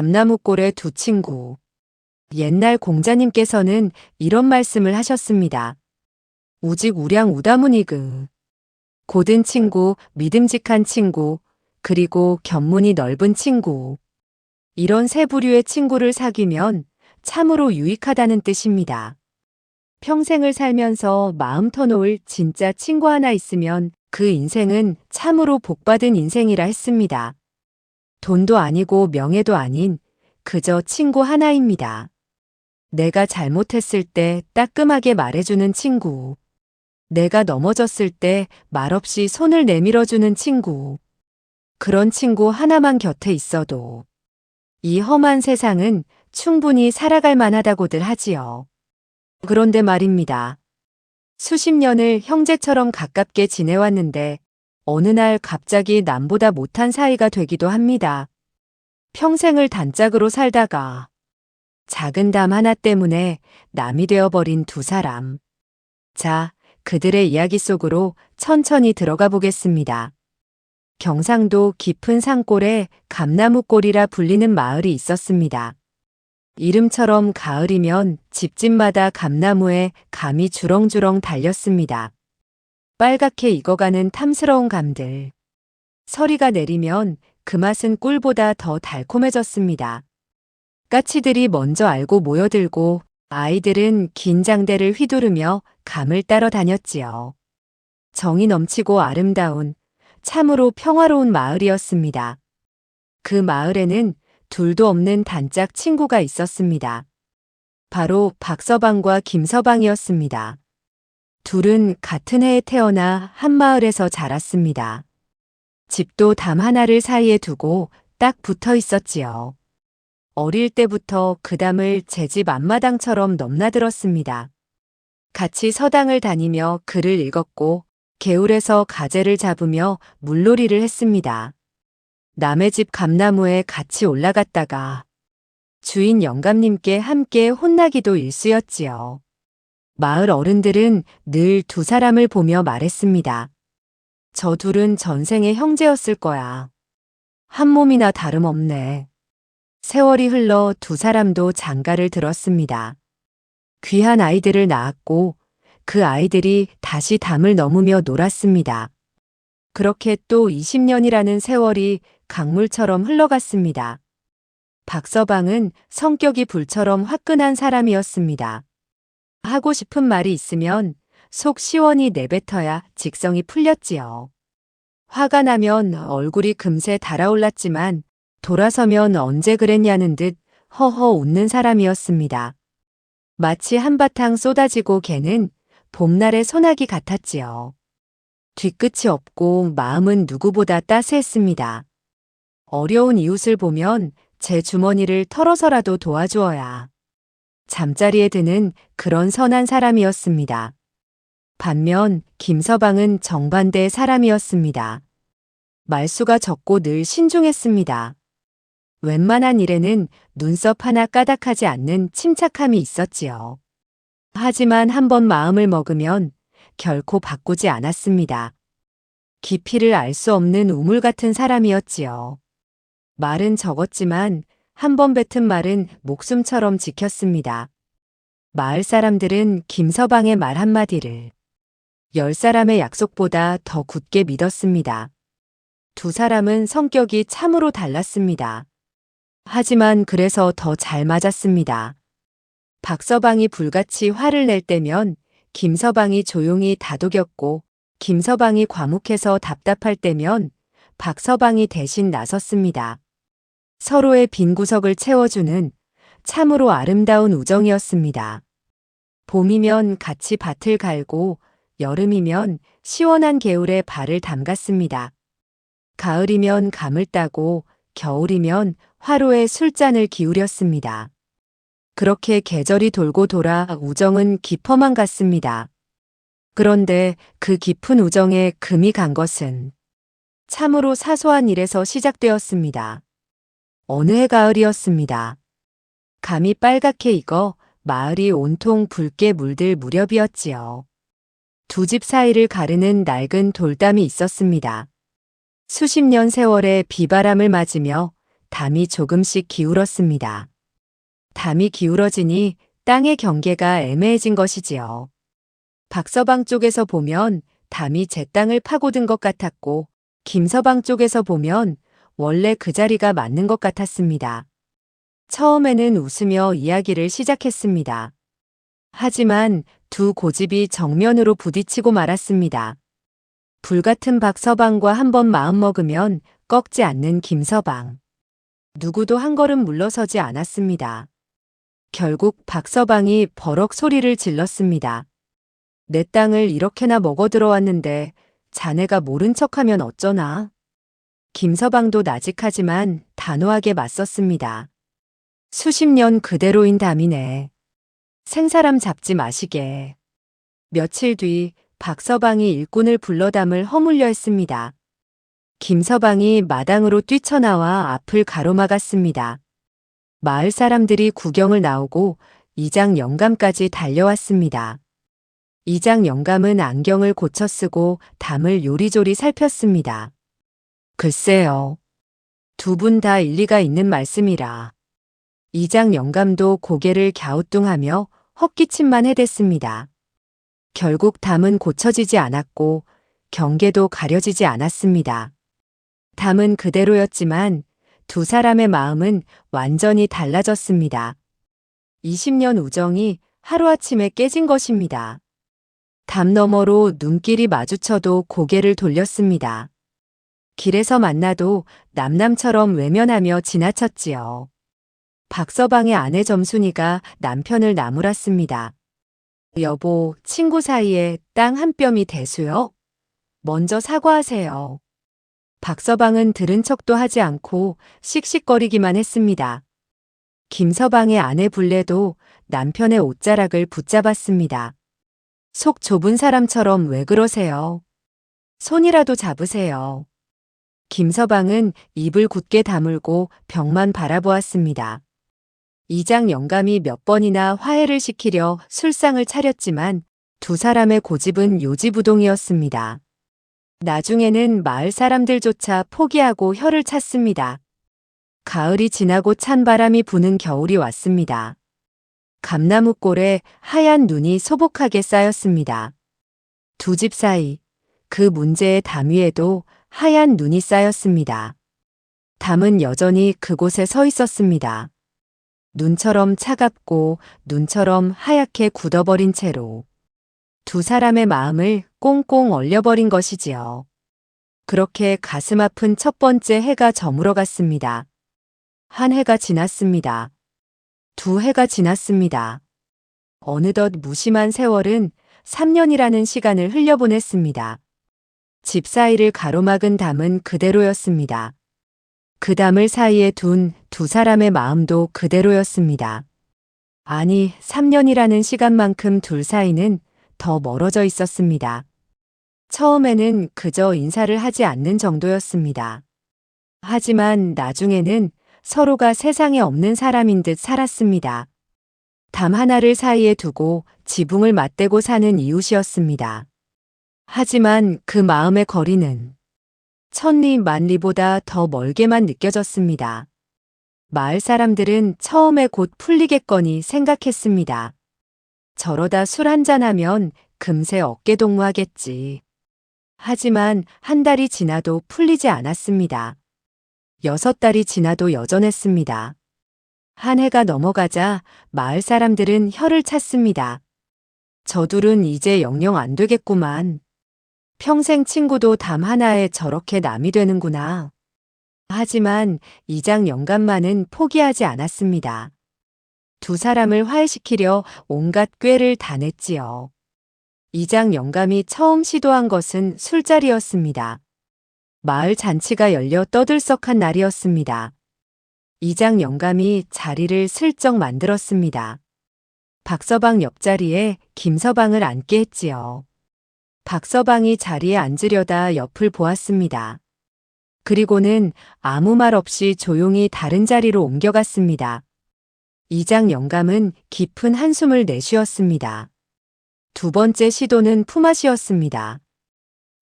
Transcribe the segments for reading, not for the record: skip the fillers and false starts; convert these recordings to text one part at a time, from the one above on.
감나무골의 두 친구. 옛날 공자님께서는 이런 말씀을 하셨습니다. 우직 우량 우다무니그. 고든 친구, 믿음직한 친구, 그리고 견문이 넓은 친구. 이런 세 부류의 친구를 사귀면 참으로 유익하다는 뜻입니다. 평생을 살면서 마음 터놓을 진짜 친구 하나 있으면 그 인생은 참으로 복받은 인생이라 했습니다. 돈도 아니고 명예도 아닌 그저 친구 하나입니다. 내가 잘못했을 때 따끔하게 말해주는 친구. 내가 넘어졌을 때 말없이 손을 내밀어주는 친구. 그런 친구 하나만 곁에 있어도 이 험한 세상은 충분히 살아갈 만하다고들 하지요. 그런데 말입니다. 수십 년을 형제처럼 가깝게 지내왔는데 어느 날 갑자기 남보다 못한 사이가 되기도 합니다. 평생을 단짝으로 살다가 작은 담 하나 때문에 남이 되어버린 두 사람. 자, 그들의 이야기 속으로 천천히 들어가 보겠습니다. 경상도 깊은 산골에 감나무골이라 불리는 마을이 있었습니다. 이름처럼 가을이면 집집마다 감나무에 감이 주렁주렁 달렸습니다. 빨갛게 익어가는 탐스러운 감들. 서리가 내리면 그 맛은 꿀보다 더 달콤해졌습니다. 까치들이 먼저 알고 모여들고 아이들은 긴 장대를 휘두르며 감을 따러 다녔지요. 정이 넘치고 아름다운 참으로 평화로운 마을이었습니다. 그 마을에는 둘도 없는 단짝 친구가 있었습니다. 바로 박서방과 김서방이었습니다. 둘은 같은 해에 태어나 한 마을에서 자랐습니다. 집도 담 하나를 사이에 두고 딱 붙어 있었지요. 어릴 때부터 그 담을 제 집 앞마당처럼 넘나들었습니다. 같이 서당을 다니며 글을 읽었고 개울에서 가재를 잡으며 물놀이를 했습니다. 남의 집 감나무에 같이 올라갔다가 주인 영감님께 함께 혼나기도 일쑤였지요. 마을 어른들은 늘 두 사람을 보며 말했습니다. 저 둘은 전생의 형제였을 거야. 한 몸이나 다름없네. 세월이 흘러 두 사람도 장가를 들었습니다. 귀한 아이들을 낳았고 그 아이들이 다시 담을 넘으며 놀았습니다. 그렇게 또 20년이라는 세월이 강물처럼 흘러갔습니다. 박서방은 성격이 불처럼 화끈한 사람이었습니다. 하고 싶은 말이 있으면 속 시원히 내뱉어야 직성이 풀렸지요. 화가 나면 얼굴이 금세 달아올랐지만 돌아서면 언제 그랬냐는 듯 허허 웃는 사람이었습니다. 마치 한바탕 쏟아지고 개는 봄날의 소나기 같았지요. 뒤끝이 없고 마음은 누구보다 따스했습니다. 어려운 이웃을 보면 제 주머니를 털어서라도 도와주어야. 잠자리에 드는 그런 선한 사람이었습니다. 반면 김서방은 정반대의 사람이었습니다. 말수가 적고 늘 신중했습니다. 웬만한 일에는 눈썹 하나 까닥하지 않는 침착함이 있었지요. 하지만 한번 마음을 먹으면 결코 바꾸지 않았습니다. 깊이를 알 수 없는 우물 같은 사람이었지요. 말은 적었지만 한 번 뱉은 말은 목숨처럼 지켰습니다. 마을 사람들은 김서방의 말 한마디를 10사람의 약속보다 더 굳게 믿었습니다. 두 사람은 성격이 참으로 달랐습니다. 하지만 그래서 더 잘 맞았습니다. 박서방이 불같이 화를 낼 때면 김서방이 조용히 다독였고 김서방이 과묵해서 답답할 때면 박서방이 대신 나섰습니다. 서로의 빈 구석을 채워주는 참으로 아름다운 우정이었습니다. 봄이면 같이 밭을 갈고 여름이면 시원한 개울에 발을 담갔습니다. 가을이면 감을 따고 겨울이면 화로에 술잔을 기울였습니다. 그렇게 계절이 돌고 돌아 우정은 깊어만 갔습니다. 그런데 그 깊은 우정에 금이 간 것은 참으로 사소한 일에서 시작되었습니다. 어느 해 가을이었습니다. 감이 빨갛게 익어 마을이 온통 붉게 물들 무렵이었지요. 두 집 사이를 가르는 낡은 돌담이 있었습니다. 수십 년 세월의 비바람을 맞으며 담이 조금씩 기울었습니다. 담이 기울어지니 땅의 경계가 애매해진 것이지요. 박서방 쪽에서 보면 담이 제 땅을 파고든 것 같았고, 김서방 쪽에서 보면 원래 그 자리가 맞는 것 같았습니다. 처음에는 웃으며 이야기를 시작했습니다. 하지만 두 고집이 정면으로 부딪히고 말았습니다. 불같은 박서방과 한번 마음먹으면 꺾지 않는 김서방. 누구도 한 걸음 물러서지 않았습니다. 결국 박서방이 버럭 소리를 질렀습니다. 내 땅을 이렇게나 먹어들어왔는데 자네가 모른 척하면 어쩌나? 김서방도 나직하지만 단호하게 맞섰습니다. 수십 년 그대로인 담이네. 생사람 잡지 마시게. 며칠 뒤 박서방이 일꾼을 불러 담을 허물려 했습니다. 김서방이 마당으로 뛰쳐나와 앞을 가로막았습니다. 마을 사람들이 구경을 나오고 이장 영감까지 달려왔습니다. 이장 영감은 안경을 고쳐 쓰고 담을 요리조리 살폈습니다. 글쎄요. 두 분 다 일리가 있는 말씀이라. 이장 영감도 고개를 갸우뚱하며 헛기침만 해댔습니다. 결국 담은 고쳐지지 않았고 경계도 가려지지 않았습니다. 담은 그대로였지만 두 사람의 마음은 완전히 달라졌습니다. 20년 우정이 하루아침에 깨진 것입니다. 담 너머로 눈길이 마주쳐도 고개를 돌렸습니다. 길에서 만나도 남남처럼 외면하며 지나쳤지요. 박서방의 아내 점순이가 남편을 나무랐습니다. 여보, 친구 사이에 땅 한 뼘이 대수요? 먼저 사과하세요. 박서방은 들은 척도 하지 않고 씩씩거리기만 했습니다. 김서방의 아내 불레도 남편의 옷자락을 붙잡았습니다. 속 좁은 사람처럼 왜 그러세요? 손이라도 잡으세요. 김서방은 입을 굳게 다물고 벽만 바라보았습니다. 이장 영감이 몇 번이나 화해를 시키려 술상을 차렸지만 두 사람의 고집은 요지부동이었습니다. 나중에는 마을 사람들조차 포기하고 혀를 찼습니다. 가을이 지나고 찬 바람이 부는 겨울이 왔습니다. 감나무골에 하얀 눈이 소복하게 쌓였습니다. 두 집 사이, 그 문제의 담 위에도 하얀 눈이 쌓였습니다. 담은 여전히 그곳에 서 있었습니다. 눈처럼 차갑고 눈처럼 하얗게 굳어버린 채로 두 사람의 마음을 꽁꽁 얼려버린 것이지요. 그렇게 가슴 아픈 첫 번째 해가 저물어 갔습니다. 한 해가 지났습니다. 두 해가 지났습니다. 어느덧 무심한 세월은 3년이라는 시간을 흘려보냈습니다. 집 사이를 가로막은 담은 그대로였습니다. 그 담을 사이에 둔 두 사람의 마음도 그대로였습니다. 아니, 3년이라는 시간만큼 둘 사이는 더 멀어져 있었습니다. 처음에는 그저 인사를 하지 않는 정도였습니다. 하지만 나중에는 서로가 세상에 없는 사람인 듯 살았습니다. 담 하나를 사이에 두고 지붕을 맞대고 사는 이웃이었습니다. 하지만 그 마음의 거리는 천리 만리보다 더 멀게만 느껴졌습니다. 마을 사람들은 처음에 곧 풀리겠거니 생각했습니다. 저러다 술 한잔하면 금세 어깨동무하겠지. 하지만 한 달이 지나도 풀리지 않았습니다. 6달이 지나도 여전했습니다. 한 해가 넘어가자 마을 사람들은 혀를 찼습니다. 저둘은 이제 영영 안 되겠구만. 평생 친구도 담 하나에 저렇게 남이 되는구나. 하지만 이장 영감만은 포기하지 않았습니다. 두 사람을 화해시키려 온갖 꾀를 다 냈지요. 이장 영감이 처음 시도한 것은 술자리였습니다. 마을 잔치가 열려 떠들썩한 날이었습니다. 이장 영감이 자리를 슬쩍 만들었습니다. 박서방 옆자리에 김서방을 앉게 했지요. 박서방이 자리에 앉으려다 옆을 보았습니다. 그리고는 아무 말 없이 조용히 다른 자리로 옮겨갔습니다. 이장 영감은 깊은 한숨을 내쉬었습니다. 두 번째 시도는 품앗이였습니다.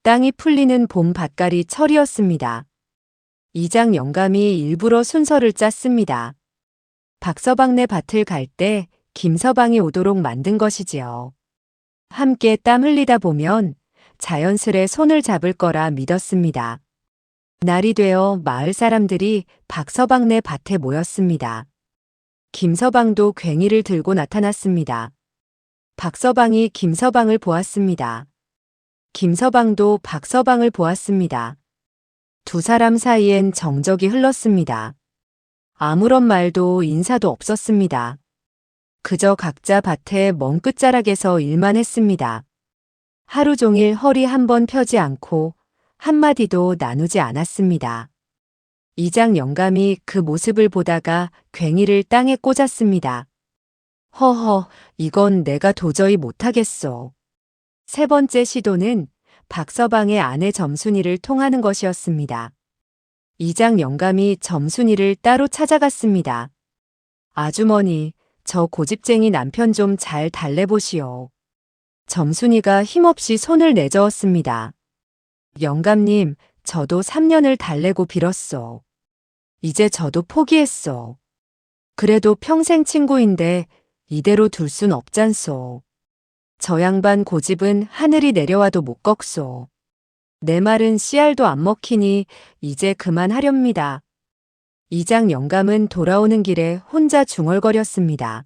땅이 풀리는 봄 밭갈이 철이었습니다. 이장 영감이 일부러 순서를 짰습니다. 박서방네 밭을 갈 때 김서방이 오도록 만든 것이지요. 함께 땀 흘리다 보면 자연스레 손을 잡을 거라 믿었습니다. 날이 되어 마을 사람들이 박서방네 밭에 모였습니다. 김서방도 괭이를 들고 나타났습니다. 박서방이 김서방을 보았습니다. 김서방도 박서방을 보았습니다. 두 사람 사이엔 정적이 흘렀습니다. 아무런 말도 인사도 없었습니다. 그저 각자 밭의 먼 끝자락에서 일만 했습니다. 하루 종일 허리 한 번 펴지 않고 한마디도 나누지 않았습니다. 이장 영감이 그 모습을 보다가 괭이를 땅에 꽂았습니다. 허허, 이건 내가 도저히 못하겠소. 세 번째 시도는 박서방의 아내 점순이를 통하는 것이었습니다. 이장 영감이 점순이를 따로 찾아갔습니다. 아주머니, 저 고집쟁이 남편 좀 잘 달래보시오. 점순이가 힘없이 손을 내저었습니다. 영감님, 저도 3년을 달래고 빌었소. 이제 저도 포기했소. 그래도 평생 친구인데 이대로 둘 순 없잖소. 저 양반 고집은 하늘이 내려와도 못 꺾소. 내 말은 씨알도 안 먹히니 이제 그만하렵니다. 이장 영감은 돌아오는 길에 혼자 중얼거렸습니다.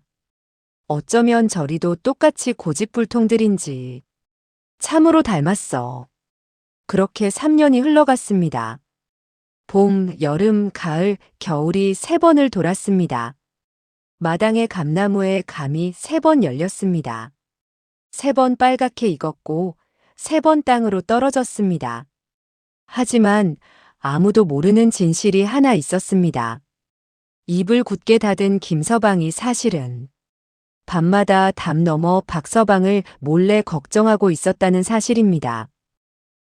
어쩌면 저리도 똑같이 고집불통들인지. 참으로 닮았어. 그렇게 3년이 흘러갔습니다. 봄, 여름, 가을, 겨울이 3번을 돌았습니다. 마당의 감나무에 감이 3번 열렸습니다. 3번 빨갛게 익었고 3번 땅으로 떨어졌습니다. 하지만 아무도 모르는 진실이 하나 있었습니다. 입을 굳게 닫은 김서방이 사실은 밤마다 담 너머 박서방을 몰래 걱정하고 있었다는 사실입니다.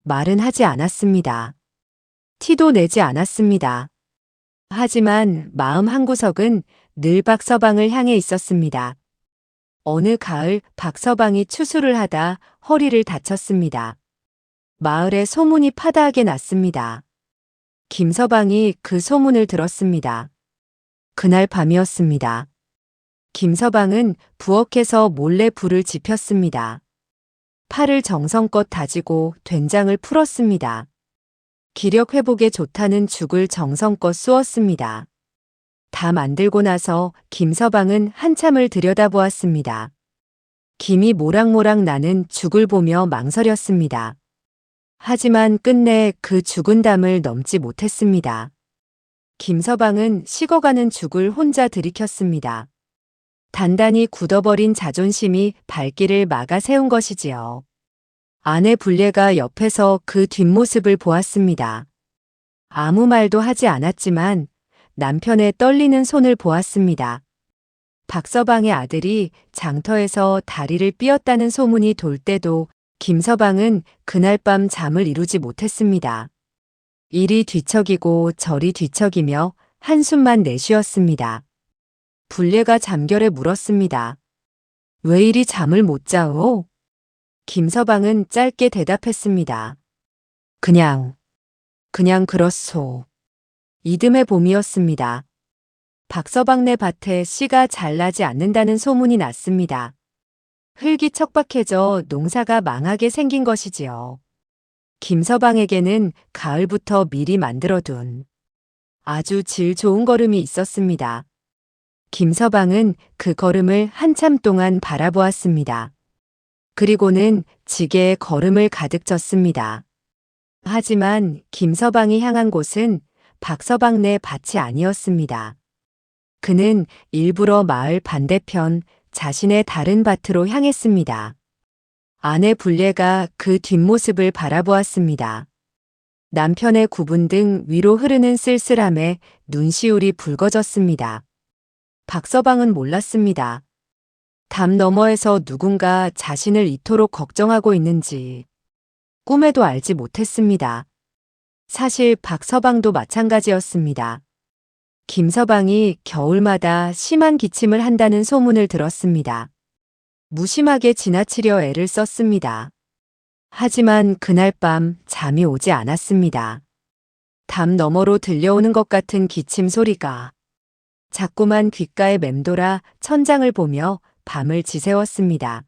말은 하지 않았습니다. 티도 내지 않았습니다. 하지만 마음 한구석은 늘 박서방을 향해 있었습니다. 어느 가을 박서방이 추수를 하다 허리를 다쳤습니다. 마을에 소문이 파다하게 났습니다. 김서방이 그 소문을 들었습니다. 그날 밤이었습니다. 김서방은 부엌에서 몰래 불을 지폈습니다. 팔을 정성껏 다지고 된장을 풀었습니다. 기력 회복에 좋다는 죽을 정성껏 쑤었습니다. 다 만들고 나서 김서방은 한참을 들여다보았습니다. 김이 모락모락 나는 죽을 보며 망설였습니다. 하지만 끝내 그 죽은 담을 넘지 못했습니다. 김서방은 식어가는 죽을 혼자 들이켰습니다. 단단히 굳어버린 자존심이 발길을 막아 세운 것이지요. 아내 불례가 옆에서 그 뒷모습을 보았습니다. 아무 말도 하지 않았지만 남편의 떨리는 손을 보았습니다. 박서방의 아들이 장터에서 다리를 삐었다는 소문이 돌 때도 김서방은 그날 밤 잠을 이루지 못했습니다. 이리 뒤척이고 저리 뒤척이며 한숨만 내쉬었습니다. 불례가 잠결에 물었습니다. 왜 이리 잠을 못 자오? 김서방은 짧게 대답했습니다. 그냥 그렇소. 이듬해 봄이었습니다. 박서방네 밭에 씨가 잘 나지 않는다는 소문이 났습니다. 흙이 척박해져 농사가 망하게 생긴 것이지요. 김서방에게는 가을부터 미리 만들어둔 아주 질 좋은 거름이 있었습니다. 김서방은 그 거름을 한참 동안 바라보았습니다. 그리고는 지게에 거름을 가득 졌습니다. 하지만 김서방이 향한 곳은 박서방네 밭이 아니었습니다. 그는 일부러 마을 반대편 자신의 다른 밭으로 향했습니다. 아내 불례가 그 뒷모습을 바라보았습니다. 남편의 구분 등 위로 흐르는 쓸쓸함에 눈시울이 붉어졌습니다. 박서방은 몰랐습니다. 담 너머에서 누군가 자신을 이토록 걱정하고 있는지 꿈에도 알지 못했습니다. 사실 박서방도 마찬가지였습니다. 김서방이 겨울마다 심한 기침을 한다는 소문을 들었습니다. 무심하게 지나치려 애를 썼습니다. 하지만 그날 밤 잠이 오지 않았습니다. 담 너머로 들려오는 것 같은 기침 소리가 자꾸만 귓가에 맴돌아 천장을 보며 밤을 지새웠습니다.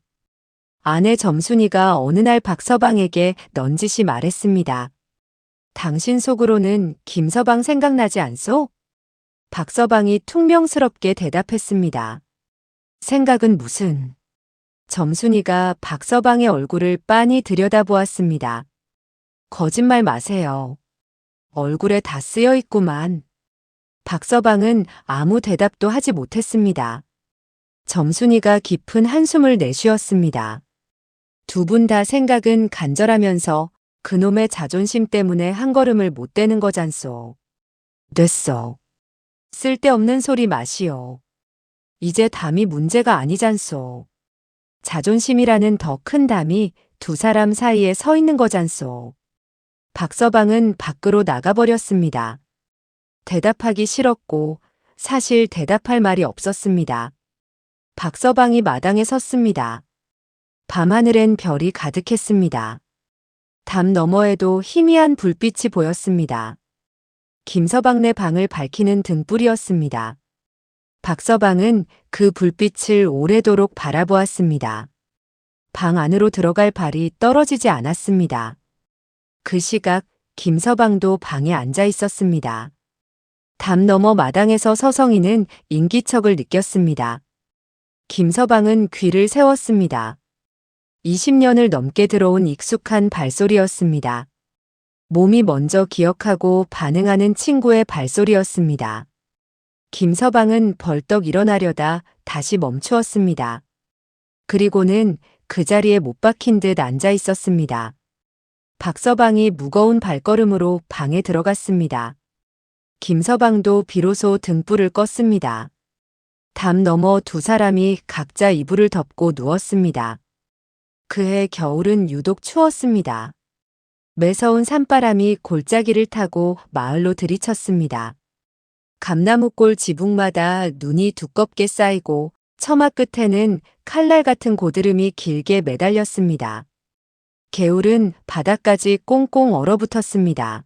아내 점순이가 어느 날 박서방에게 넌지시 말했습니다. 당신 속으로는 김서방 생각나지 않소? 박서방이 퉁명스럽게 대답했습니다. 생각은 무슨? 점순이가 박서방의 얼굴을 빤히 들여다보았습니다. 거짓말 마세요. 얼굴에 다 쓰여 있구만. 박서방은 아무 대답도 하지 못했습니다. 점순이가 깊은 한숨을 내쉬었습니다. 두 분 다 생각은 간절하면서 그놈의 자존심 때문에 한 걸음을 못 떼는 거잖소. 됐어. 쓸데없는 소리 마시오. 이제 담이 문제가 아니잖소. 자존심이라는 더 큰 담이 두 사람 사이에 서 있는 거잖소. 박서방은 밖으로 나가버렸습니다. 대답하기 싫었고 사실 대답할 말이 없었습니다. 박서방이 마당에 섰습니다. 밤하늘엔 별이 가득했습니다. 담 너머에도 희미한 불빛이 보였습니다. 김서방네 방을 밝히는 등불이었습니다. 박서방은 그 불빛을 오래도록 바라보았습니다. 방 안으로 들어갈 발이 떨어지지 않았습니다. 그 시각 김서방도 방에 앉아 있었습니다. 담 너머 마당에서 서성이는 인기척을 느꼈습니다. 김서방은 귀를 세웠습니다. 20년을 넘게 들어온 익숙한 발소리였습니다. 몸이 먼저 기억하고 반응하는 친구의 발소리였습니다. 김서방은 벌떡 일어나려다 다시 멈추었습니다. 그리고는 그 자리에 못 박힌 듯 앉아 있었습니다. 박서방이 무거운 발걸음으로 방에 들어갔습니다. 김서방도 비로소 등불을 껐습니다. 담 너머 두 사람이 각자 이불을 덮고 누웠습니다. 그해 겨울은 유독 추웠습니다. 매서운 산바람이 골짜기를 타고 마을로 들이쳤습니다. 감나무골 지붕마다 눈이 두껍게 쌓이고 처마 끝에는 칼날 같은 고드름이 길게 매달렸습니다. 개울은 바닥까지 꽁꽁 얼어붙었습니다.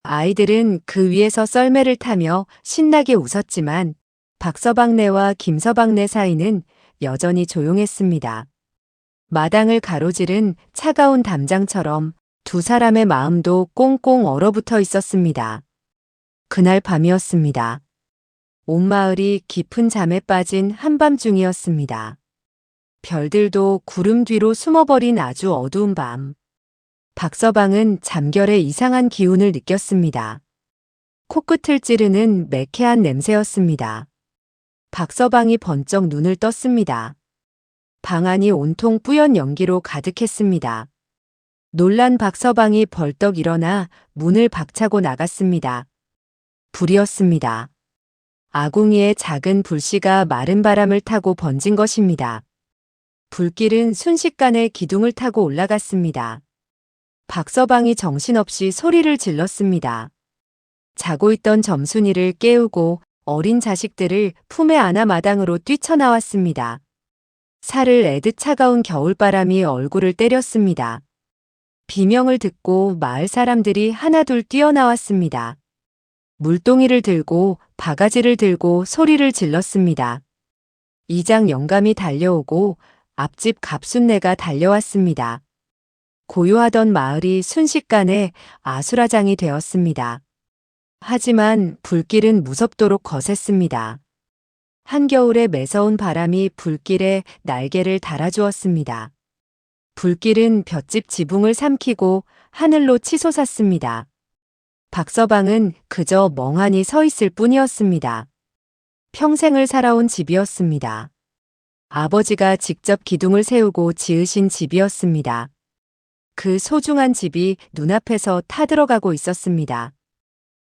아이들은 그 위에서 썰매를 타며 신나게 웃었지만 박서방네와 김서방네 사이는 여전히 조용했습니다. 마당을 가로지른 차가운 담장처럼 두 사람의 마음도 꽁꽁 얼어붙어 있었습니다. 그날 밤이었습니다. 온 마을이 깊은 잠에 빠진 한밤중이었습니다. 별들도 구름 뒤로 숨어버린 아주 어두운 밤. 박서방은 잠결에 이상한 기운을 느꼈습니다. 코끝을 찌르는 매캐한 냄새였습니다. 박서방이 번쩍 눈을 떴습니다. 방 안이 온통 뿌연 연기로 가득했습니다. 놀란 박서방이 벌떡 일어나 문을 박차고 나갔습니다. 불이었습니다. 아궁이의 작은 불씨가 마른 바람을 타고 번진 것입니다. 불길은 순식간에 기둥을 타고 올라갔습니다. 박서방이 정신없이 소리를 질렀습니다. 자고 있던 점순이를 깨우고 어린 자식들을 품에 안아 마당으로 뛰쳐나왔습니다. 살을 애듯 차가운 겨울바람이 얼굴을 때렸습니다. 비명을 듣고 마을 사람들이 하나둘 뛰어나왔습니다. 물동이를 들고 바가지를 들고 소리를 질렀습니다. 이장 영감이 달려오고 앞집 갑순내가 달려왔습니다. 고요하던 마을이 순식간에 아수라장이 되었습니다. 하지만 불길은 무섭도록 거셌습니다. 한겨울의 매서운 바람이 불길에 날개를 달아주었습니다. 불길은 볏짚 지붕을 삼키고 하늘로 치솟았습니다. 박서방은 그저 멍하니 서 있을 뿐이었습니다. 평생을 살아온 집이었습니다. 아버지가 직접 기둥을 세우고 지으신 집이었습니다. 그 소중한 집이 눈앞에서 타들어가고 있었습니다.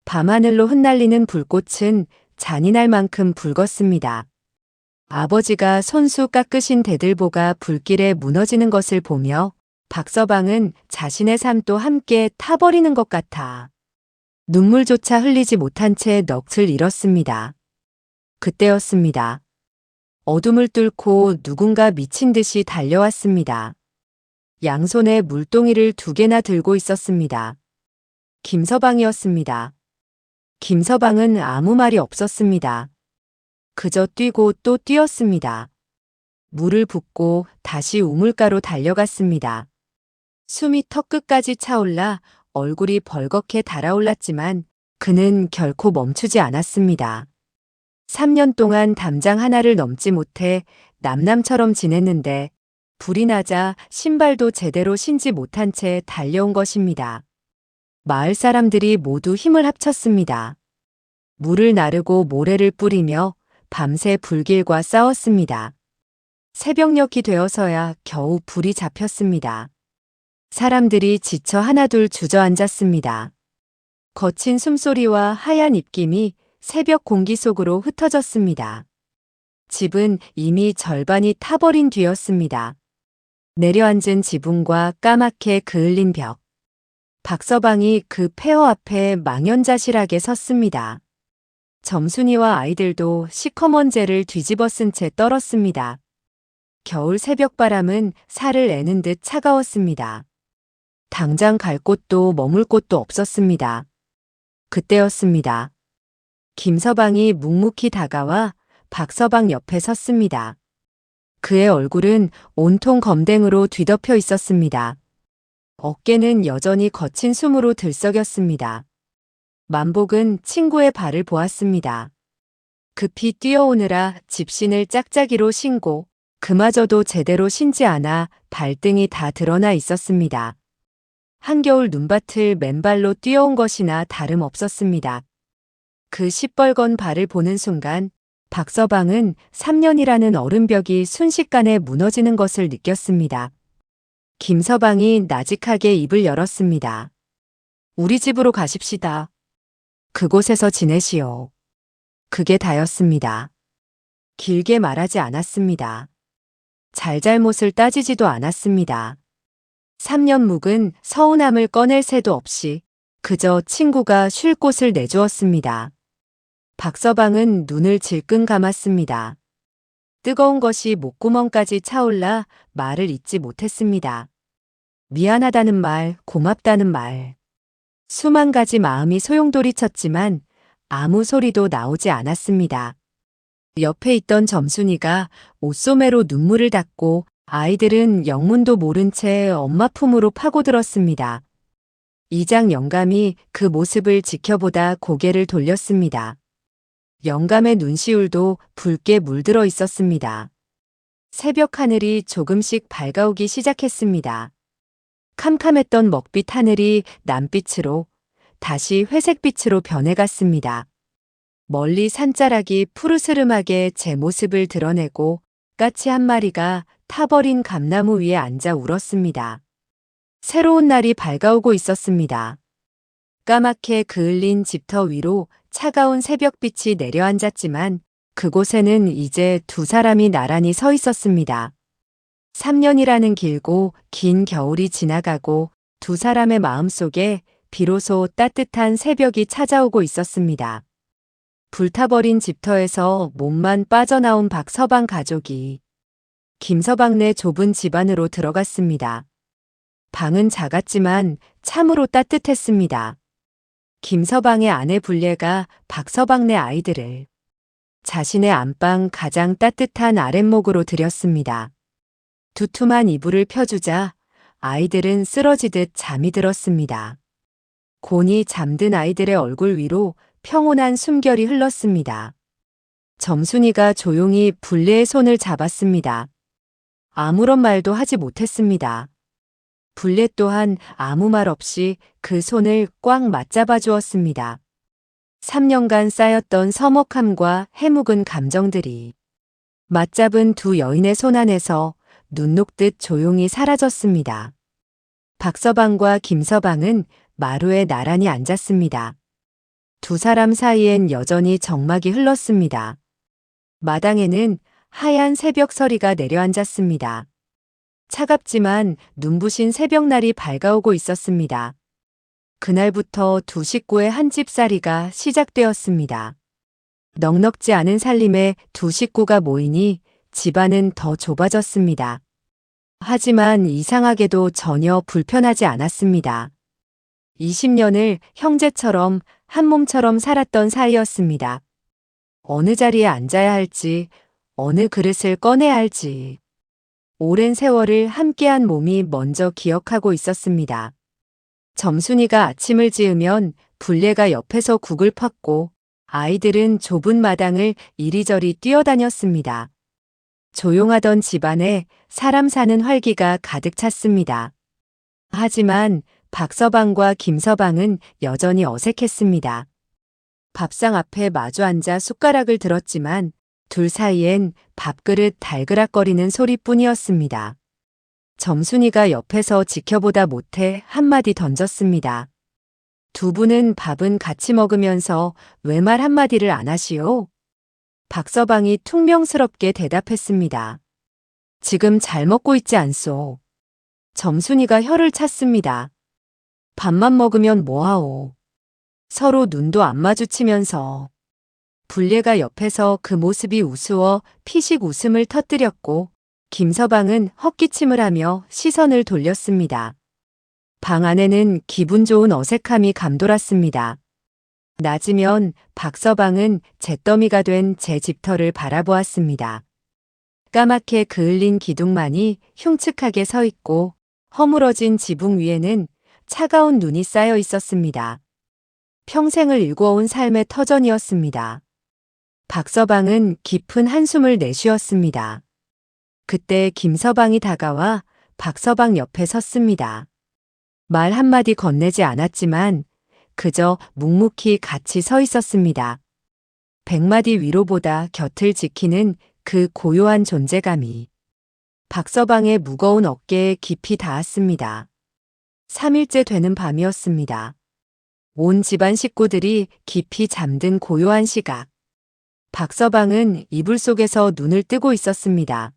밤하늘로 흩날리는 불꽃은 잔인할 만큼 붉었습니다. 아버지가 손수 깎으신 대들보가 불길에 무너지는 것을 보며 박서방은 자신의 삶도 함께 타버리는 것 같아 눈물조차 흘리지 못한 채 넋을 잃었습니다. 그때였습니다. 어둠을 뚫고 누군가 미친 듯이 달려왔습니다. 양손에 물동이를 2개나 들고 있었습니다. 김서방이었습니다. 김서방은 아무 말이 없었습니다. 그저 뛰고 또 뛰었습니다. 물을 붓고 다시 우물가로 달려갔습니다. 숨이 턱끝까지 차올라 얼굴이 벌겋게 달아올랐지만 그는 결코 멈추지 않았습니다. 3년 동안 담장 하나를 넘지 못해 남남처럼 지냈는데 불이 나자 신발도 제대로 신지 못한 채 달려온 것입니다. 마을 사람들이 모두 힘을 합쳤습니다. 물을 나르고 모래를 뿌리며 밤새 불길과 싸웠습니다. 새벽녘이 되어서야 겨우 불이 잡혔습니다. 사람들이 지쳐 하나둘 주저앉았습니다. 거친 숨소리와 하얀 입김이 새벽 공기 속으로 흩어졌습니다. 집은 이미 절반이 타버린 뒤였습니다. 내려앉은 지붕과 까맣게 그을린 벽. 박서방이 그 폐허 앞에 망연자실하게 섰습니다. 점순이와 아이들도 시커먼 재를 뒤집어 쓴 채 떨었습니다. 겨울 새벽바람은 살을 애는 듯 차가웠습니다. 당장 갈 곳도 머물 곳도 없었습니다. 그때였습니다. 김서방이 묵묵히 다가와 박서방 옆에 섰습니다. 그의 얼굴은 온통 검댕으로 뒤덮여 있었습니다. 어깨는 여전히 거친 숨으로 들썩였습니다. 만복은 친구의 발을 보았습니다. 급히 뛰어오느라 집신을 짝짝이로 신고 그마저도 제대로 신지 않아 발등이 다 드러나 있었습니다. 한겨울 눈밭을 맨발로 뛰어온 것이나 다름없었습니다. 그 시뻘건 발을 보는 순간 박서방은 3년이라는 얼음벽이 순식간에 무너지는 것을 느꼈습니다. 김서방이 나직하게 입을 열었습니다. 우리 집으로 가십시다. 그곳에서 지내시오. 그게 다였습니다. 길게 말하지 않았습니다. 잘잘못을 따지지도 않았습니다. 3년 묵은 서운함을 꺼낼 새도 없이 그저 친구가 쉴 곳을 내주었습니다. 박서방은 눈을 질끈 감았습니다. 뜨거운 것이 목구멍까지 차올라 말을 잇지 못했습니다. 미안하다는 말, 고맙다는 말. 수만 가지 마음이 소용돌이쳤지만 아무 소리도 나오지 않았습니다. 옆에 있던 점순이가 옷소매로 눈물을 닦고 아이들은 영문도 모른 채 엄마 품으로 파고들었습니다. 이장 영감이 그 모습을 지켜보다 고개를 돌렸습니다. 영감의 눈시울도 붉게 물들어 있었습니다. 새벽 하늘이 조금씩 밝아오기 시작했습니다. 캄캄했던 먹빛 하늘이 남빛으로 다시 회색빛으로 변해갔습니다. 멀리 산자락이 푸르스름하게 제 모습을 드러내고 까치 한 마리가 타버린 감나무 위에 앉아 울었습니다. 새로운 날이 밝아오고 있었습니다. 까맣게 그을린 집터 위로 차가운 새벽빛이 내려앉았지만 그곳에는 이제 두 사람이 나란히 서 있었습니다. 3년이라는 길고 긴 겨울이 지나가고 두 사람의 마음속에 비로소 따뜻한 새벽이 찾아오고 있었습니다. 불타버린 집터에서 몸만 빠져나온 박서방 가족이 김서방네 좁은 집 안으로 들어갔습니다. 방은 작았지만 참으로 따뜻했습니다. 김서방의 아내 불례가 박서방네 아이들을 자신의 안방 가장 따뜻한 아랫목으로 들였습니다. 두툼한 이불을 펴주자 아이들은 쓰러지듯 잠이 들었습니다. 곤히 잠든 아이들의 얼굴 위로 평온한 숨결이 흘렀습니다. 점순이가 조용히 불례의 손을 잡았습니다. 아무런 말도 하지 못했습니다. 불례 또한 아무 말 없이 그 손을 꽉 맞잡아 주었습니다. 3년간 쌓였던 서먹함과 해묵은 감정들이 맞잡은 두 여인의 손 안에서 눈 녹듯 조용히 사라졌습니다. 박서방과 김서방은 마루에 나란히 앉았습니다. 두 사람 사이엔 여전히 정막이 흘렀습니다. 마당에는 하얀 새벽서리가 내려앉았습니다. 차갑지만 눈부신 새벽날이 밝아오고 있었습니다. 그날부터 두 식구의 한 집살이가 시작되었습니다. 넉넉지 않은 살림에 두 식구가 모이니 집안은 더 좁아졌습니다. 하지만 이상하게도 전혀 불편하지 않았습니다. 20년을 형제처럼 한 몸처럼 살았던 사이였습니다. 어느 자리에 앉아야 할지, 어느 그릇을 꺼내야 할지. 오랜 세월을 함께한 몸이 먼저 기억하고 있었습니다. 점순이가 아침을 지으면 불례가 옆에서 국을 팠고 아이들은 좁은 마당을 이리저리 뛰어다녔습니다. 조용하던 집안에 사람 사는 활기가 가득 찼습니다. 하지만 박서방과 김서방은 여전히 어색했습니다. 밥상 앞에 마주 앉아 숟가락을 들었지만 둘 사이엔 밥그릇 달그락거리는 소리뿐이었습니다. 점순이가 옆에서 지켜보다 못해 한마디 던졌습니다. 두 분은 밥은 같이 먹으면서 왜 말 한마디를 안 하시오? 박서방이 퉁명스럽게 대답했습니다. 지금 잘 먹고 있지 않소. 점순이가 혀를 찼습니다. 밥만 먹으면 뭐하오. 서로 눈도 안 마주치면서. 불례가 옆에서 그 모습이 우스워 피식 웃음을 터뜨렸고 김서방은 헛기침을 하며 시선을 돌렸습니다. 방 안에는 기분 좋은 어색함이 감돌았습니다. 낮이면 박서방은 잿더미가 된 제 집터를 바라보았습니다. 까맣게 그을린 기둥만이 흉측하게 서 있고 허물어진 지붕 위에는 차가운 눈이 쌓여 있었습니다. 평생을 일궈온 삶의 터전이었습니다. 박서방은 깊은 한숨을 내쉬었습니다. 그때 김서방이 다가와 박서방 옆에 섰습니다. 말 한마디 건네지 않았지만 그저 묵묵히 같이 서 있었습니다. 100마디 위로보다 곁을 지키는 그 고요한 존재감이 박서방의 무거운 어깨에 깊이 닿았습니다. 3일째 되는 밤이었습니다. 온 집안 식구들이 깊이 잠든 고요한 시각. 박서방은 이불 속에서 눈을 뜨고 있었습니다.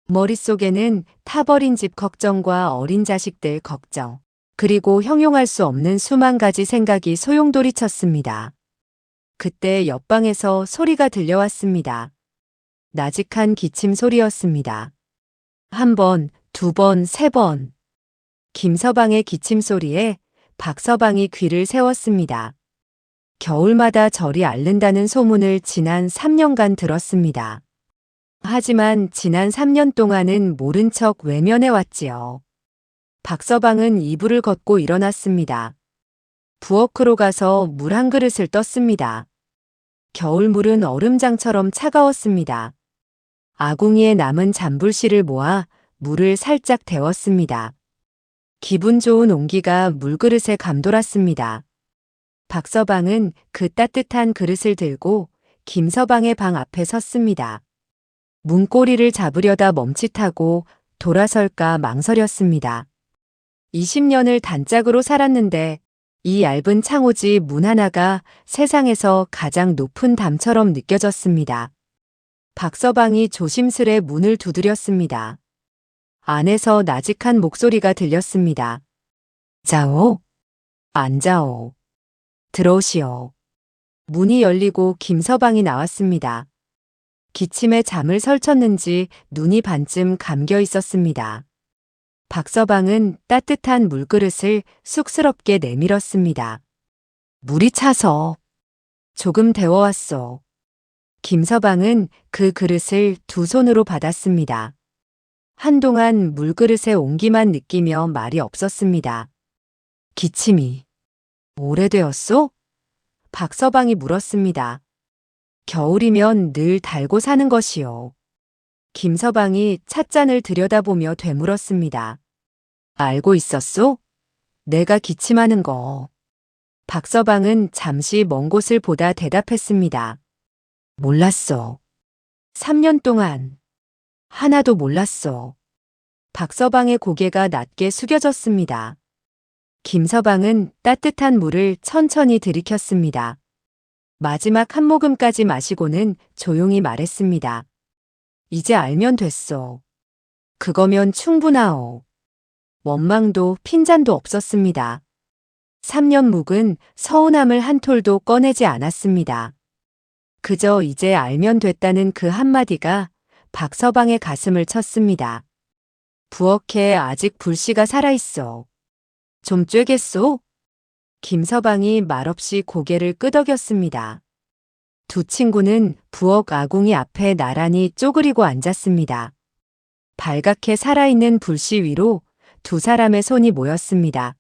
머릿속에는 타버린 집 걱정과 어린 자식들 걱정, 그리고 형용할 수 없는 수만 가지 생각이 소용돌이쳤습니다. 그때 옆방에서 소리가 들려왔습니다. 나직한 기침 소리였습니다. 한 번, 두 번, 세 번. 김서방의 기침 소리에 박서방이 귀를 세웠습니다. 겨울마다 절이 앓는다는 소문을 지난 3년간 들었습니다. 하지만 지난 3년 동안은 모른 척 외면해 왔지요. 박서방은 이불을 걷고 일어났습니다. 부엌으로 가서 물 한 그릇을 떴습니다. 겨울물은 얼음장처럼 차가웠습니다. 아궁이에 남은 잔불씨를 모아 물을 살짝 데웠습니다. 기분 좋은 온기가 물그릇에 감돌았습니다. 박서방은 그 따뜻한 그릇을 들고 김서방의 방 앞에 섰습니다. 문고리를 잡으려다 멈칫하고 돌아설까 망설였습니다. 20년을 단짝으로 살았는데 이 얇은 창호지 문 하나가 세상에서 가장 높은 담처럼 느껴졌습니다. 박서방이 조심스레 문을 두드렸습니다. 안에서 나직한 목소리가 들렸습니다. 자오, 앉아오, 들어오시오. 문이 열리고 김서방이 나왔습니다. 기침에 잠을 설쳤는지 눈이 반쯤 감겨 있었습니다. 박서방은 따뜻한 물그릇을 쑥스럽게 내밀었습니다. 물이 차서 조금 데워왔소. 김서방은 그 그릇을 두 손으로 받았습니다. 한동안 물그릇의 온기만 느끼며 말이 없었습니다. 기침이 오래되었소? 박서방이 물었습니다. 겨울이면 늘 달고 사는 것이요. 김서방이 찻잔을 들여다보며 되물었습니다. 알고 있었소? 내가 기침하는 거. 박서방은 잠시 먼 곳을 보다 대답했습니다. 몰랐어. 3년 동안. 하나도 몰랐어. 박서방의 고개가 낮게 숙여졌습니다. 김서방은 따뜻한 물을 천천히 들이켰습니다. 마지막 한 모금까지 마시고는 조용히 말했습니다. 이제 알면 됐어. 그거면 충분하오. 원망도 핀잔도 없었습니다. 3년 묵은 서운함을 한 톨도 꺼내지 않았습니다. 그저 이제 알면 됐다는 그 한마디가 박서방의 가슴을 쳤습니다. 부엌에 아직 불씨가 살아있어. 좀 쬐겠소? 김서방이 말없이 고개를 끄덕였습니다. 두 친구는 부엌 아궁이 앞에 나란히 쪼그리고 앉았습니다. 발갛게 살아있는 불씨 위로 두 사람의 손이 모였습니다.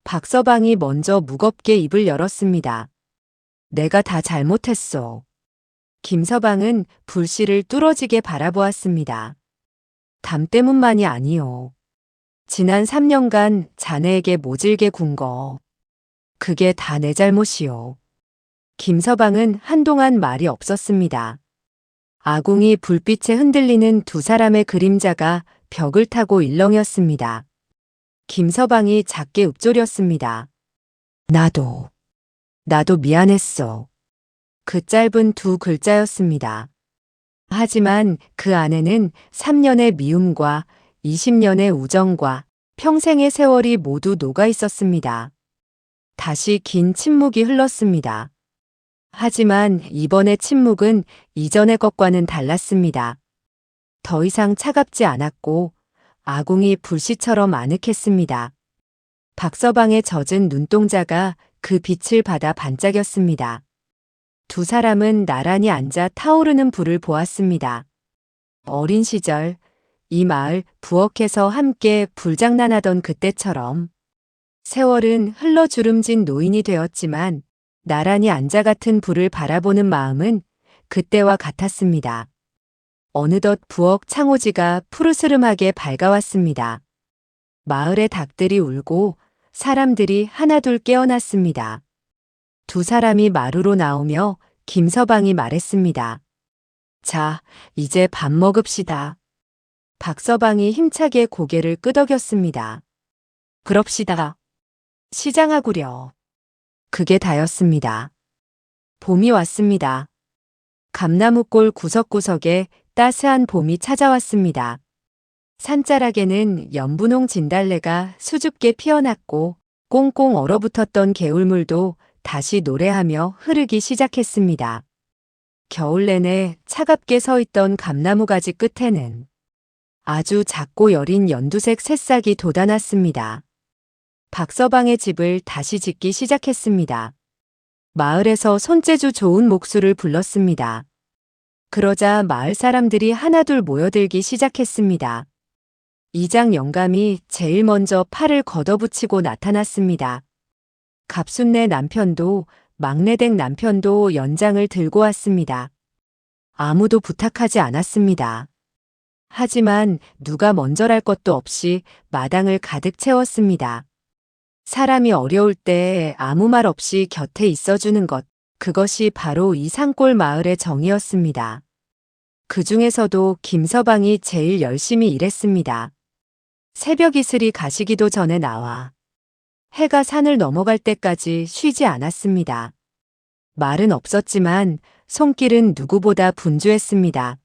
박서방이 먼저 무겁게 입을 열었습니다. 내가 다 잘못했어. 김서방은 불씨를 뚫어지게 바라보았습니다. 담 때문만이 아니요. 지난 3년간 자네에게 모질게 군 거. 그게 다 내 잘못이요. 김서방은 한동안 말이 없었습니다. 아궁이 불빛에 흔들리는 두 사람의 그림자가 벽을 타고 일렁였습니다. 김서방이 작게 읊조렸습니다. 나도 미안했어. 그 짧은 두 글자였습니다. 하지만 그 안에는 3년의 미움과 20년의 우정과 평생의 세월이 모두 녹아 있었습니다. 다시 긴 침묵이 흘렀습니다. 하지만 이번의 침묵은 이전의 것과는 달랐습니다. 더 이상 차갑지 않았고 아궁이 불씨처럼 아늑했습니다. 박서방의 젖은 눈동자가 그 빛을 받아 반짝였습니다. 두 사람은 나란히 앉아 타오르는 불을 보았습니다. 어린 시절 이 마을 부엌에서 함께 불장난하던 그때처럼 세월은 흘러 주름진 노인이 되었지만 나란히 앉아 같은 불을 바라보는 마음은 그때와 같았습니다. 어느덧 부엌 창호지가 푸르스름하게 밝아왔습니다. 마을의 닭들이 울고 사람들이 하나둘 깨어났습니다. 두 사람이 마루로 나오며 김서방이 말했습니다. 자, 이제 밥 먹읍시다. 박서방이 힘차게 고개를 끄덕였습니다. 그럽시다. 시장하구려. 그게 다였습니다. 봄이 왔습니다. 감나무골 구석구석에 따스한 봄이 찾아왔습니다. 산자락에는 연분홍 진달래가 수줍게 피어났고 꽁꽁 얼어붙었던 개울물도 다시 노래하며 흐르기 시작했습니다. 겨울 내내 차갑게 서 있던 감나무 가지 끝에는 아주 작고 여린 연두색 새싹이 돋아났습니다. 박서방의 집을 다시 짓기 시작했습니다. 마을에서 손재주 좋은 목수를 불렀습니다. 그러자 마을 사람들이 하나둘 모여들기 시작했습니다. 이장 영감이 제일 먼저 팔을 걷어붙이고 나타났습니다. 갑순내 남편도 막내댁 남편도 연장을 들고 왔습니다. 아무도 부탁하지 않았습니다. 하지만 누가 먼저랄 것도 없이 마당을 가득 채웠습니다. 사람이 어려울 때 아무 말 없이 곁에 있어주는 것, 그것이 바로 이 산골 마을의 정이었습니다. 그 중에서도 김서방이 제일 열심히 일했습니다. 새벽 이슬이 가시기도 전에 나와 해가 산을 넘어갈 때까지 쉬지 않았습니다. 말은 없었지만 손길은 누구보다 분주했습니다.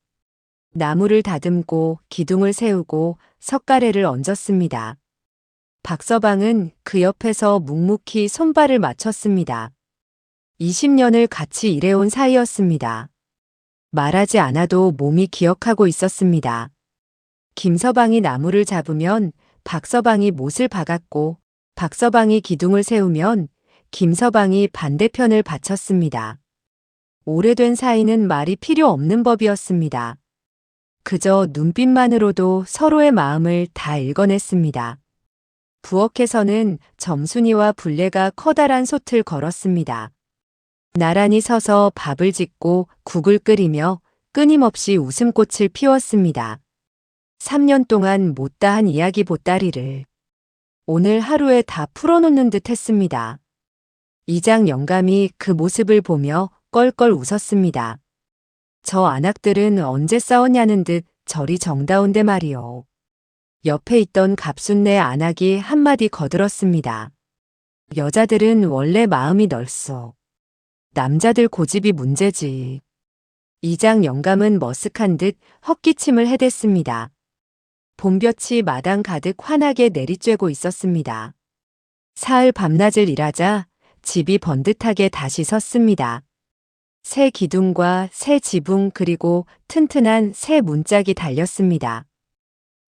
나무를 다듬고 기둥을 세우고 석가래를 얹었습니다. 박서방은 그 옆에서 묵묵히 손발을 맞췄습니다. 20년을 같이 일해온 사이였습니다. 말하지 않아도 몸이 기억하고 있었습니다. 김서방이 나무를 잡으면 박서방이 못을 박았고 박서방이 기둥을 세우면 김서방이 반대편을 받쳤습니다. 오래된 사이는 말이 필요 없는 법이었습니다. 그저 눈빛만으로도 서로의 마음을 다 읽어냈습니다. 부엌에서는 점순이와 불례가 커다란 솥을 걸었습니다. 나란히 서서 밥을 짓고 국을 끓이며 끊임없이 웃음꽃을 피웠습니다. 3년 동안 못다한 이야기 보따리를 오늘 하루에 다 풀어놓는 듯 했습니다. 이장 영감이 그 모습을 보며 껄껄 웃었습니다. 저 안악들은 언제 싸웠냐는 듯 저리 정다운데 말이요. 옆에 있던 갑순내 안악이 한마디 거들었습니다. 여자들은 원래 마음이 넓소. 남자들 고집이 문제지. 이장 영감은 머쓱한 듯 헛기침을 해댔습니다. 봄볕이 마당 가득 환하게 내리쬐고 있었습니다. 사흘 밤낮을 일하자 집이 번듯하게 다시 섰습니다. 새 기둥과 새 지붕 그리고 튼튼한 새 문짝이 달렸습니다.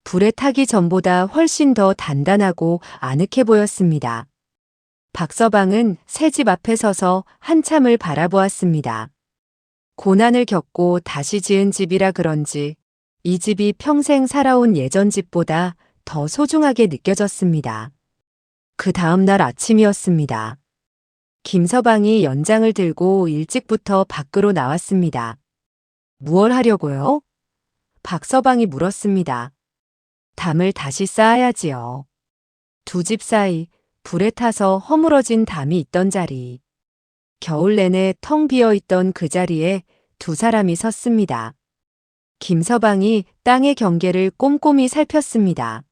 불에 타기 전보다 훨씬 더 단단하고 아늑해 보였습니다. 박서방은 새 집 앞에 서서 한참을 바라보았습니다. 고난을 겪고 다시 지은 집이라 그런지 이 집이 평생 살아온 예전 집보다 더 소중하게 느껴졌습니다. 그 다음 날 아침이었습니다. 김서방이 연장을 들고 일찍부터 밖으로 나왔습니다. 무얼 하려고요? 박서방이 물었습니다. 담을 다시 쌓아야지요. 두 집 사이 불에 타서 허물어진 담이 있던 자리. 겨울 내내 텅 비어 있던 그 자리에 두 사람이 섰습니다. 김서방이 땅의 경계를 꼼꼼히 살폈습니다.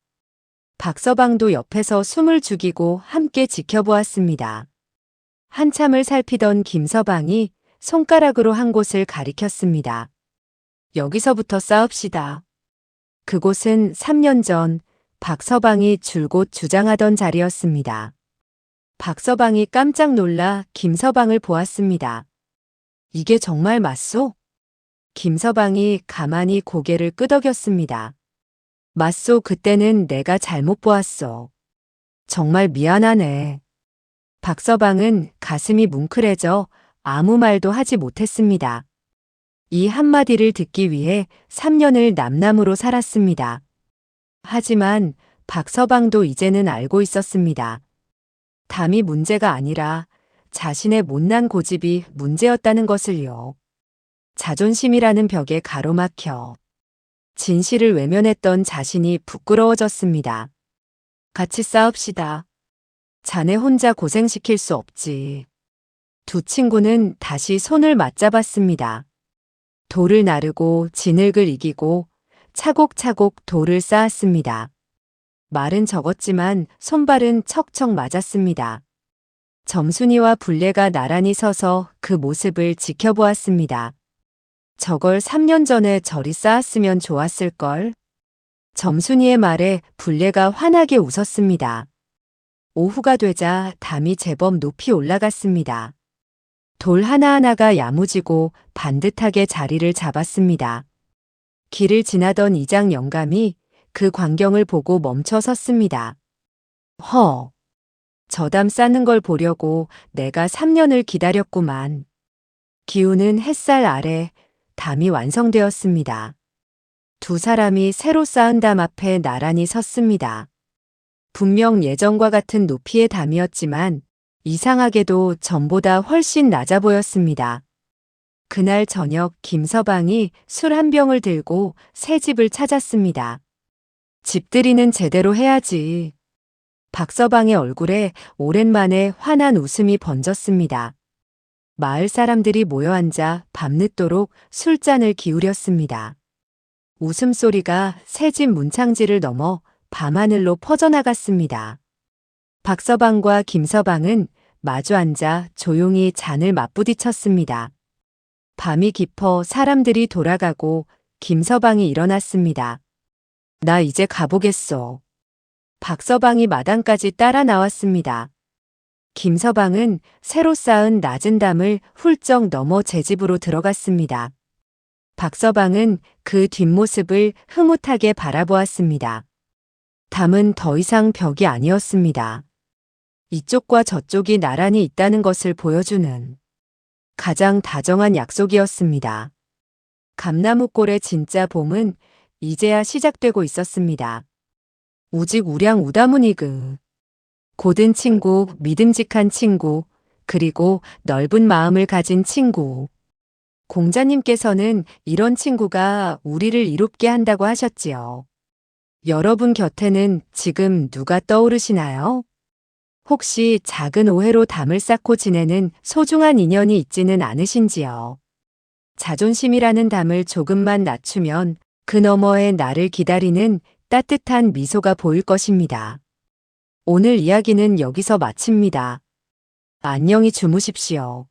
박서방도 옆에서 숨을 죽이고 함께 지켜보았습니다. 한참을 살피던 김서방이 손가락으로 한 곳을 가리켰습니다. 여기서부터 싸웁시다. 그곳은 3년 전 박서방이 줄곧 주장하던 자리였습니다. 박서방이 깜짝 놀라 김서방을 보았습니다. 이게 정말 맞소? 김서방이 가만히 고개를 끄덕였습니다. 맞소, 그때는 내가 잘못 보았소. 정말 미안하네. 박서방은 가슴이 뭉클해져 아무 말도 하지 못했습니다. 이 한마디를 듣기 위해 3년을 남남으로 살았습니다. 하지만 박서방도 이제는 알고 있었습니다. 담이 문제가 아니라 자신의 못난 고집이 문제였다는 것을요. 자존심이라는 벽에 가로막혀 진실을 외면했던 자신이 부끄러워졌습니다. 같이 싸웁시다. 자네 혼자 고생시킬 수 없지. 두 친구는 다시 손을 맞잡았습니다. 돌을 나르고 진흙을 이기고 차곡차곡 돌을 쌓았습니다. 말은 적었지만 손발은 척척 맞았습니다. 점순이와 불례가 나란히 서서 그 모습을 지켜보았습니다. 저걸 3년 전에 저리 쌓았으면 좋았을걸. 점순이의 말에 불례가 환하게 웃었습니다. 오후가 되자 담이 제법 높이 올라갔습니다. 돌 하나하나가 야무지고 반듯하게 자리를 잡았습니다. 길을 지나던 이장 영감이 그 광경을 보고 멈춰 섰습니다. 허! 저 담 쌓는 걸 보려고 내가 3년을 기다렸구만. 기우는 햇살 아래 담이 완성되었습니다. 두 사람이 새로 쌓은 담 앞에 나란히 섰습니다. 분명 예전과 같은 높이의 담이었지만 이상하게도 전보다 훨씬 낮아 보였습니다. 그날 저녁 김서방이 술 한 병을 들고 새 집을 찾았습니다. 집들이는 제대로 해야지. 박서방의 얼굴에 오랜만에 환한 웃음이 번졌습니다. 마을 사람들이 모여 앉아 밤늦도록 술잔을 기울였습니다. 웃음소리가 새 집 문창지를 넘어 밤하늘로 퍼져나갔습니다. 박서방과 김서방은 마주 앉아 조용히 잔을 맞부딪혔습니다. 밤이 깊어 사람들이 돌아가고 김서방이 일어났습니다. 나 이제 가보겠소. 박서방이 마당까지 따라 나왔습니다. 김서방은 새로 쌓은 낮은 담을 훌쩍 넘어 제 집으로 들어갔습니다. 박서방은 그 뒷모습을 흐뭇하게 바라보았습니다. 담은 더 이상 벽이 아니었습니다. 이쪽과 저쪽이 나란히 있다는 것을 보여주는 가장 다정한 약속이었습니다. 감나무골의 진짜 봄은 이제야 시작되고 있었습니다. 우직 우량 우다무니그. 고든 친구, 믿음직한 친구, 그리고 넓은 마음을 가진 친구. 공자님께서는 이런 친구가 우리를 이롭게 한다고 하셨지요. 여러분 곁에는 지금 누가 떠오르시나요? 혹시 작은 오해로 담을 쌓고 지내는 소중한 인연이 있지는 않으신지요? 자존심이라는 담을 조금만 낮추면 그 너머에 나를 기다리는 따뜻한 미소가 보일 것입니다. 오늘 이야기는 여기서 마칩니다. 안녕히 주무십시오.